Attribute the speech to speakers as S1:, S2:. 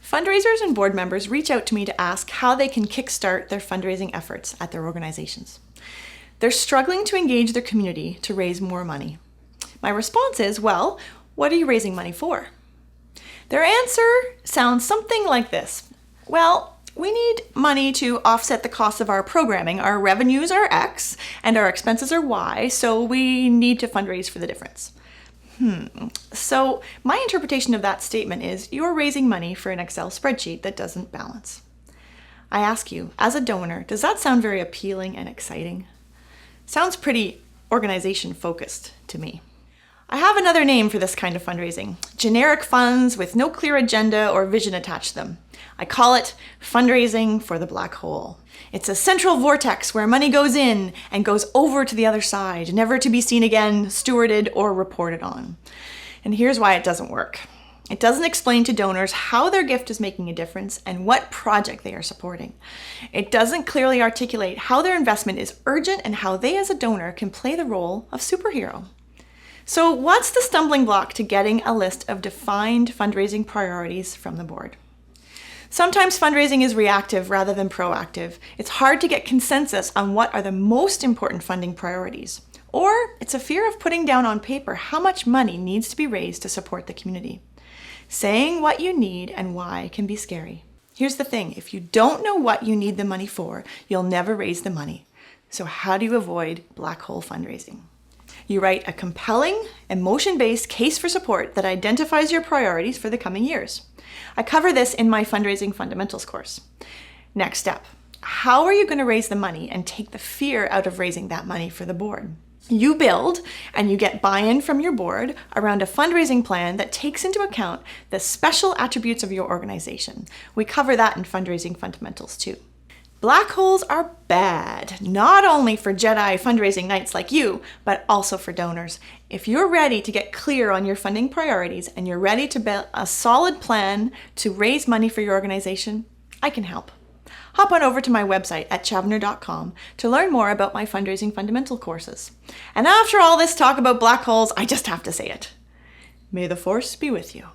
S1: Fundraisers and board members reach out to me to ask how they can kickstart their fundraising efforts at their organizations. They're struggling to engage their community to raise more money. My response is, well, what are you raising money for? Their answer sounds something like this. Well, we need money to offset the cost of our programming. Our revenues are X and our expenses are Y, so we need to fundraise for the difference. So my interpretation of that statement is you're raising money for an Excel spreadsheet that doesn't balance. I ask you, as a donor, does that sound very appealing and exciting? Sounds pretty organization focused to me. I have another name for this kind of fundraising. Generic funds with no clear agenda or vision attached to them. I call it fundraising for the black hole. It's a central vortex where money goes in and goes over to the other side, never to be seen again, stewarded, or reported on. And here's why it doesn't work. It doesn't explain to donors how their gift is making a difference and what project they are supporting. It doesn't clearly articulate how their investment is urgent and how they as a donor can play the role of superhero. So what's the stumbling block to getting a list of defined fundraising priorities from the board? Sometimes fundraising is reactive rather than proactive. It's hard to get consensus on what are the most important funding priorities. Or it's a fear of putting down on paper how much money needs to be raised to support the community. Saying what you need and why can be scary. Here's the thing, if you don't know what you need the money for, you'll never raise the money. So how do you avoid black hole fundraising? You write a compelling, emotion-based case for support that identifies your priorities for the coming years. I cover this in my Fundraising Fundamentals course. Next step, how are you going to raise the money and take the fear out of raising that money for the board? You build and you get buy-in from your board around a fundraising plan that takes into account the special attributes of your organization. We cover that in Fundraising Fundamentals too. Black holes are bad, not only for Jedi fundraising nights like you, but also for donors. If you're ready to get clear on your funding priorities and you're ready to build a solid plan to raise money for your organization, I can help. Hop on over to my website at chavner.com to learn more about my Fundraising Fundamental courses. And after all this talk about black holes, I just have to say it. May the force be with you.